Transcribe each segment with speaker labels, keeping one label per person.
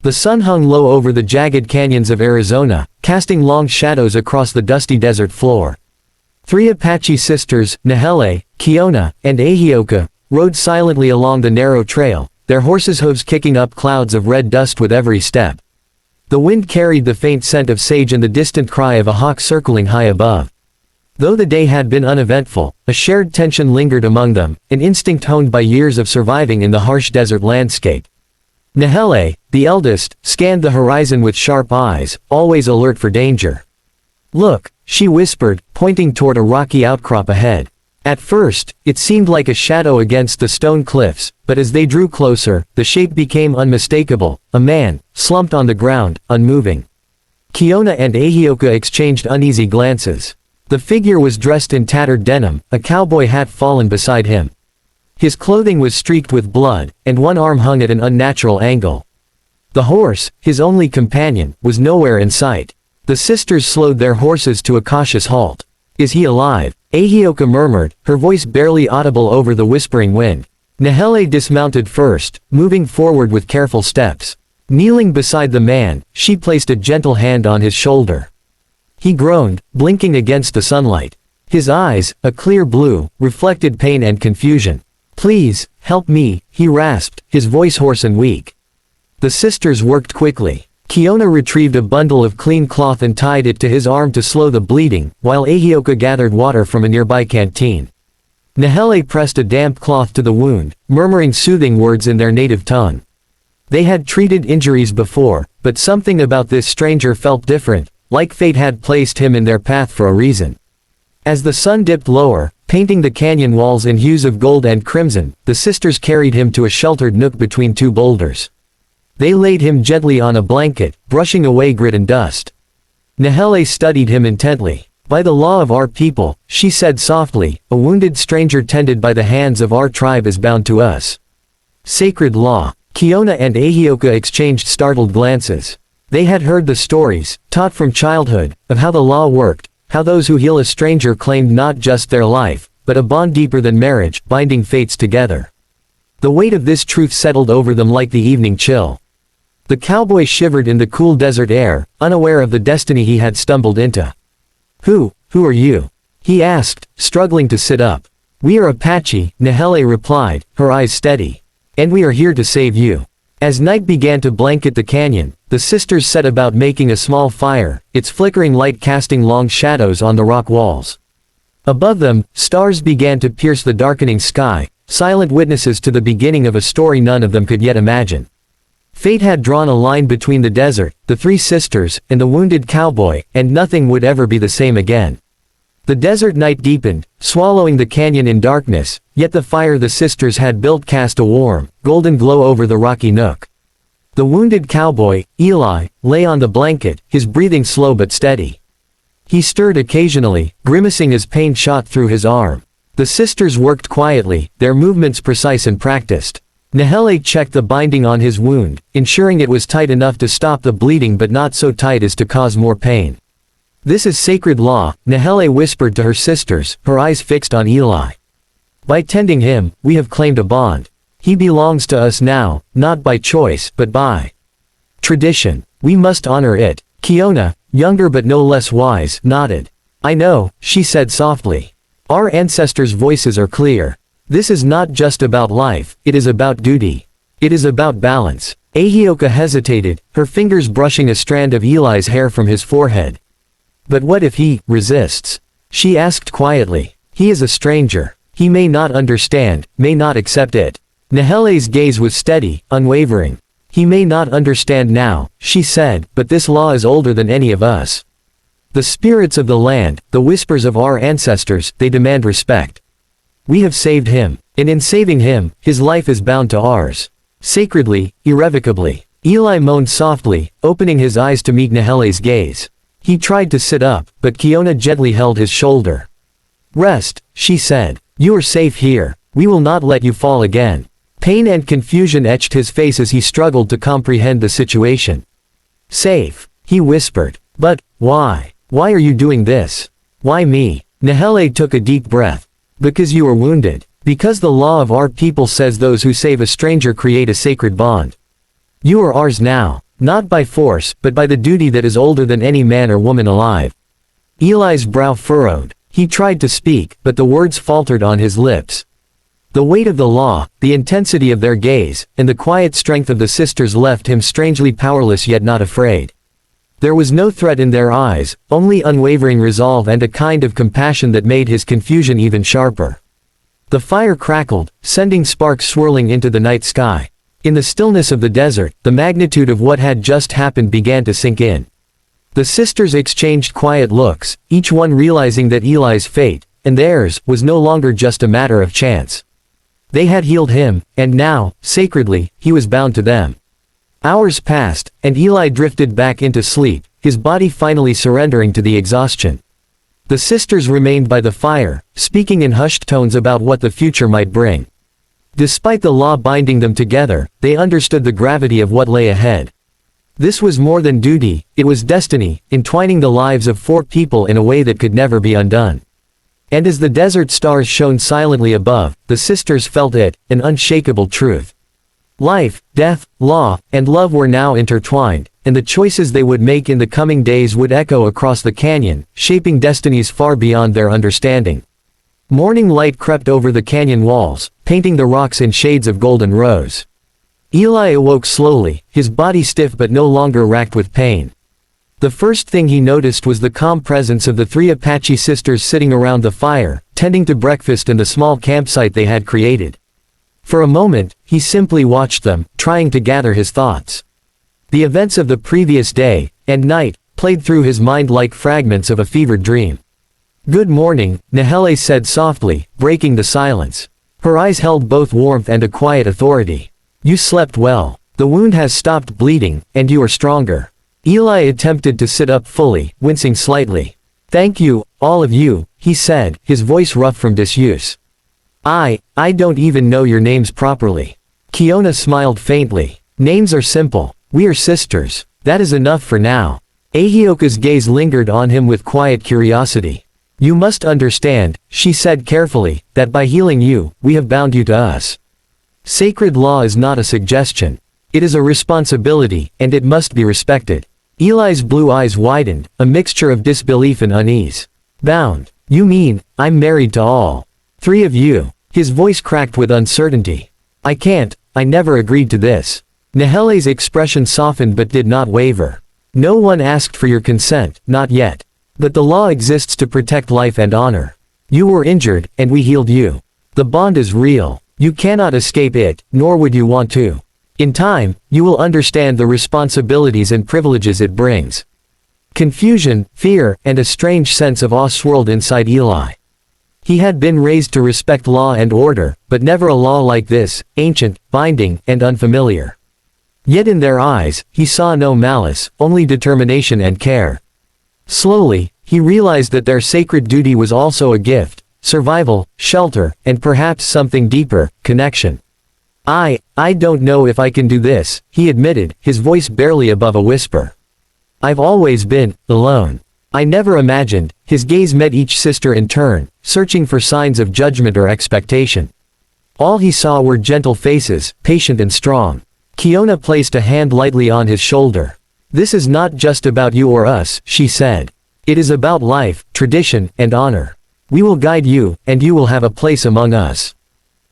Speaker 1: The sun hung low over the jagged canyons of Arizona, casting long shadows across the dusty desert floor. 3 Apache sisters, Nahele, Kiona, and Ahioka, rode silently along the narrow trail, their horses' hooves kicking up clouds of red dust with every step. The wind carried the faint scent of sage and the distant cry of a hawk circling high above. Though the day had been uneventful, a shared tension lingered among them, an instinct honed by years of surviving in the harsh desert landscape. Nahele, the eldest, scanned the horizon with sharp eyes, always alert for danger. "Look," she whispered, pointing toward a rocky outcrop ahead. At first, it seemed like a shadow against the stone cliffs, but as they drew closer, the shape became unmistakable, a man, slumped on the ground, unmoving. Kiona and Ahioka exchanged uneasy glances. The figure was dressed in tattered denim, a cowboy hat fallen beside him. His clothing was streaked with blood, and one arm hung at an unnatural angle. The horse, his only companion, was nowhere in sight. The sisters slowed their horses to a cautious halt. "Is he alive?" Ahioka murmured, her voice barely audible over the whispering wind. Nahele dismounted first, moving forward with careful steps. Kneeling beside the man, she placed a gentle hand on his shoulder. He groaned, blinking against the sunlight. His eyes, a clear blue, reflected pain and confusion. "Please, help me," he rasped, his voice hoarse and weak. The sisters worked quickly. Kiona retrieved a bundle of clean cloth and tied it to his arm to slow the bleeding, while Ahioka gathered water from a nearby canteen. Nahele pressed a damp cloth to the wound, murmuring soothing words in their native tongue. They had treated injuries before, but something about this stranger felt different, like fate had placed him in their path for a reason. As the sun dipped lower, painting the canyon walls in hues of gold and crimson, the sisters carried him to a sheltered nook between 2 boulders. They laid him gently on a blanket, brushing away grit and dust. Nahele studied him intently. "By the law of our people," she said softly, "a wounded stranger tended by the hands of our tribe is bound to us." Sacred law. Kiona and Ahioka exchanged startled glances. They had heard the stories, taught from childhood, of how the law worked, how those who heal a stranger claimed not just their life, but a bond deeper than marriage, binding fates together. The weight of this truth settled over them like the evening chill. The cowboy shivered in the cool desert air, unaware of the destiny he had stumbled into. Who are you?" he asked, struggling to sit up. "We are Apache," Nahele replied, her eyes steady. "And we are here to save you." As night began to blanket the canyon, the sisters set about making a small fire, its flickering light casting long shadows on the rock walls. Above them, stars began to pierce the darkening sky, silent witnesses to the beginning of a story none of them could yet imagine. Fate had drawn a line between the desert, the 3 sisters, and the wounded cowboy, and nothing would ever be the same again. The desert night deepened, swallowing the canyon in darkness, yet the fire the sisters had built cast a warm, golden glow over the rocky nook. The wounded cowboy, Eli, lay on the blanket, his breathing slow but steady. He stirred occasionally, grimacing as pain shot through his arm. The sisters worked quietly, their movements precise and practiced. Nahele checked the binding on his wound, ensuring it was tight enough to stop the bleeding but not so tight as to cause more pain. "This is sacred law," Nahele whispered to her sisters, her eyes fixed on Eli. "By tending him, we have claimed a bond. He belongs to us now, not by choice, but by tradition. We must honor it." Kiona, younger but no less wise, nodded. "I know," she said softly. "Our ancestors' voices are clear. This is not just about life, it is about duty. It is about balance." Ahioka hesitated, her fingers brushing a strand of Eli's hair from his forehead. "But what if he resists?" she asked quietly. "He is a stranger. He may not understand, may not accept it." Nahele's gaze was steady, unwavering. "He may not understand now," she said, "but this law is older than any of us. The spirits of the land, the whispers of our ancestors, they demand respect. We have saved him, and in saving him, his life is bound to ours. Sacredly, irrevocably." Eli moaned softly, opening his eyes to meet Nahele's gaze. He tried to sit up, but Kiona gently held his shoulder. "Rest," she said. "You are safe here. We will not let you fall again." Pain and confusion etched his face as he struggled to comprehend the situation. "Safe," he whispered. "But, why? Why are you doing this? Why me?" Nahele took a deep breath. "Because you are wounded. Because the law of our people says those who save a stranger create a sacred bond. You are ours now. Not by force, but by the duty that is older than any man or woman alive. Eli's brow furrowed. He tried to speak, but the words faltered on his lips. The weight of the law, the intensity of their gaze, and the quiet strength of the sisters left him strangely powerless yet not afraid. There was no threat in their eyes, only unwavering resolve and a kind of compassion that made his confusion even sharper. The fire crackled, sending sparks swirling into the night sky. In the stillness of the desert, the magnitude of what had just happened began to sink in. The sisters exchanged quiet looks, each one realizing that Eli's fate, and theirs, was no longer just a matter of chance. They had healed him, and now, sacredly, he was bound to them. Hours passed, and Eli drifted back into sleep, his body finally surrendering to the exhaustion. The sisters remained by the fire, speaking in hushed tones about what the future might bring. Despite the law binding them together, they understood the gravity of what lay ahead. This was more than duty, it was destiny, entwining the lives of 4 people in a way that could never be undone. And as the desert stars shone silently above, the sisters felt it, an unshakable truth. Life, death, law, and love were now intertwined, and the choices they would make in the coming days would echo across the canyon, shaping destinies far beyond their understanding. Morning light crept over the canyon walls, painting the rocks in shades of golden rose. Eli awoke slowly, his body stiff but no longer racked with pain. The first thing he noticed was the calm presence of the 3 Apache sisters sitting around the fire, tending to breakfast in the small campsite they had created. For a moment, he simply watched them, trying to gather his thoughts. The events of the previous day, and night, played through his mind like fragments of a fevered dream. "Good morning," Nahele said softly, breaking the silence. Her eyes held both warmth and a quiet authority. "You slept well. The wound has stopped bleeding, and you are stronger." Eli attempted to sit up fully, wincing slightly. "Thank you, all of you," he said, his voice rough from disuse. I don't even know your names properly." Kiona smiled faintly. "Names are simple. We are sisters. That is enough for now." Ahioka's gaze lingered on him with quiet curiosity. "You must understand," she said carefully, "that by healing you, we have bound you to us. Sacred law is not a suggestion. It is a responsibility, and it must be respected." Eli's blue eyes widened, a mixture of disbelief and unease. "Bound? You mean, I'm married to all 3 of you?" His voice cracked with uncertainty. I never agreed to this." Nahele's expression softened but did not waver. "No one asked for your consent, not yet. But the law exists to protect life and honor. You were injured, and we healed you. The bond is real. You cannot escape it, nor would you want to. In time, you will understand the responsibilities and privileges it brings." Confusion, fear, and a strange sense of awe swirled inside Eli. He had been raised to respect law and order, but never a law like this, ancient, binding, and unfamiliar. Yet in their eyes, he saw no malice, only determination and care. Slowly, he realized that their sacred duty was also a gift, survival, shelter, and perhaps something deeper, connection. I don't know if I can do this," he admitted, his voice barely above a whisper. "I've always been alone. I never imagined." His gaze met each sister in turn, searching for signs of judgment or expectation. All he saw were gentle faces, patient and strong. Kiona placed a hand lightly on his shoulder. "This is not just about you or us," she said. "It is about life, tradition, and honor. We will guide you, and you will have a place among us.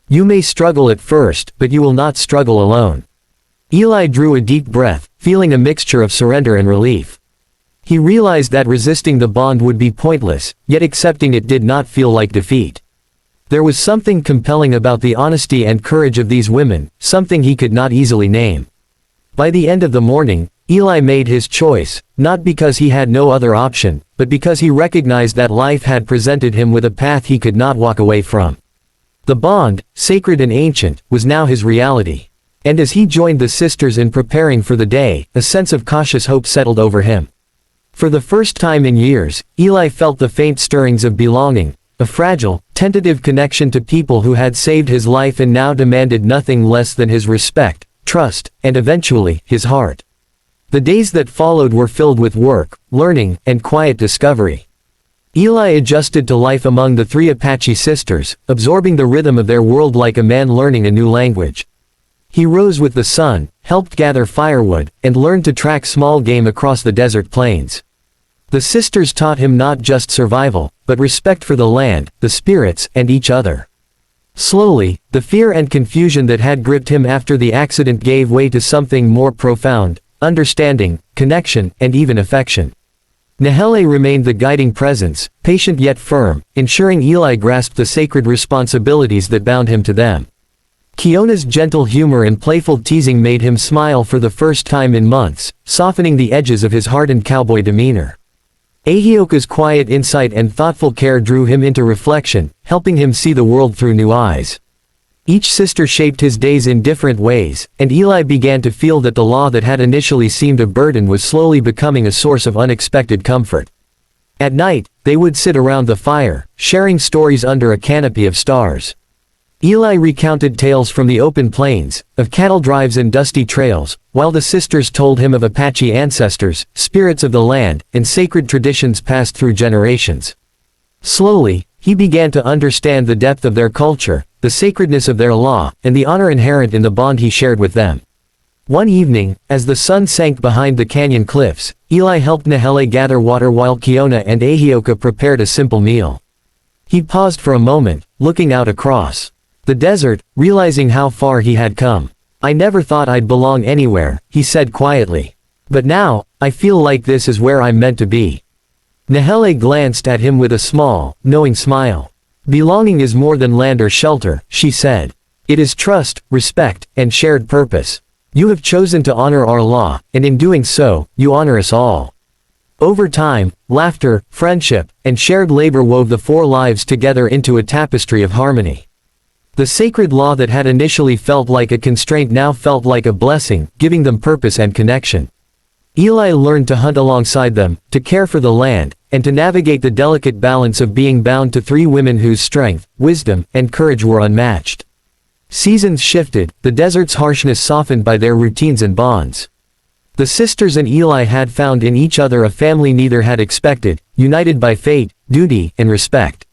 Speaker 1: You may struggle at first, but you will not struggle alone." Eli drew a deep breath, feeling a mixture of surrender and relief. He realized that resisting the bond would be pointless, yet accepting it did not feel like defeat. There was something compelling about the honesty and courage of these women, something he could not easily name. By the end of the morning, Eli made his choice, not because he had no other option, but because he recognized that life had presented him with a path he could not walk away from. The bond, sacred and ancient, was now his reality. And as he joined the sisters in preparing for the day, a sense of cautious hope settled over him. For the first time in years, Eli felt the faint stirrings of belonging, a fragile, tentative connection to people who had saved his life and now demanded nothing less than his respect, trust, and eventually, his heart. The days that followed were filled with work, learning, and quiet discovery. Eli adjusted to life among the 3 Apache sisters, absorbing the rhythm of their world like a man learning a new language. He rose with the sun, helped gather firewood, and learned to track small game across the desert plains. The sisters taught him not just survival, but respect for the land, the spirits, and each other. Slowly, the fear and confusion that had gripped him after the accident gave way to something more profound: understanding, connection, and even affection. Nahele remained the guiding presence, patient yet firm, ensuring Eli grasped the sacred responsibilities that bound him to them. Kiona's gentle humor and playful teasing made him smile for the first time in months, softening the edges of his hardened cowboy demeanor. Ahioka's quiet insight and thoughtful care drew him into reflection, helping him see the world through new eyes. Each sister shaped his days in different ways, and Eli began to feel that the law that had initially seemed a burden was slowly becoming a source of unexpected comfort. At night, they would sit around the fire, sharing stories under a canopy of stars. Eli recounted tales from the open plains, of cattle drives and dusty trails, while the sisters told him of Apache ancestors, spirits of the land, and sacred traditions passed through generations. Slowly, he began to understand the depth of their culture, the sacredness of their law, and the honor inherent in the bond he shared with them. One evening, as the sun sank behind the canyon cliffs, Eli helped Nahele gather water while Kiona and Ahioka prepared a simple meal. He paused for a moment, looking out across the desert, realizing how far he had come. "I never thought I'd belong anywhere," he said quietly. "But now, I feel like this is where I'm meant to be." Nahele glanced at him with a small, knowing smile. "Belonging is more than land or shelter," she said. "It is trust, respect, and shared purpose. You have chosen to honor our law, and in doing so, you honor us all." Over time, laughter, friendship, and shared labor wove the four lives together into a tapestry of harmony. The sacred law that had initially felt like a constraint now felt like a blessing, giving them purpose and connection. Eli learned to hunt alongside them, to care for the land, and to navigate the delicate balance of being bound to three women whose strength, wisdom, and courage were unmatched. Seasons shifted, the desert's harshness softened by their routines and bonds. The sisters and Eli had found in each other a family neither had expected, united by fate, duty, and respect.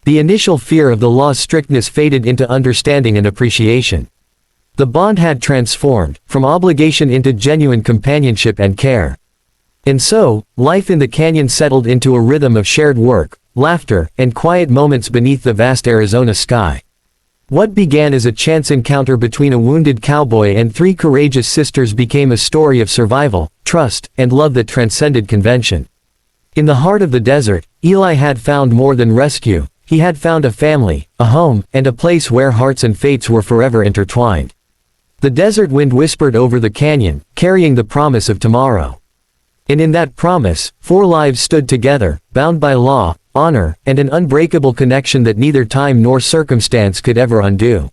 Speaker 1: The initial fear of the law's strictness faded into understanding and appreciation. The bond had transformed, from obligation into genuine companionship and care. And so, life in the canyon settled into a rhythm of shared work, laughter, and quiet moments beneath the vast Arizona sky. What began as a chance encounter between a wounded cowboy and three courageous sisters became a story of survival, trust, and love that transcended convention. In the heart of the desert, Eli had found more than rescue. He had found a family, a home, and a place where hearts and fates were forever intertwined. The desert wind whispered over the canyon, carrying the promise of tomorrow. And in that promise, four lives stood together, bound by law, honor, and an unbreakable connection that neither time nor circumstance could ever undo.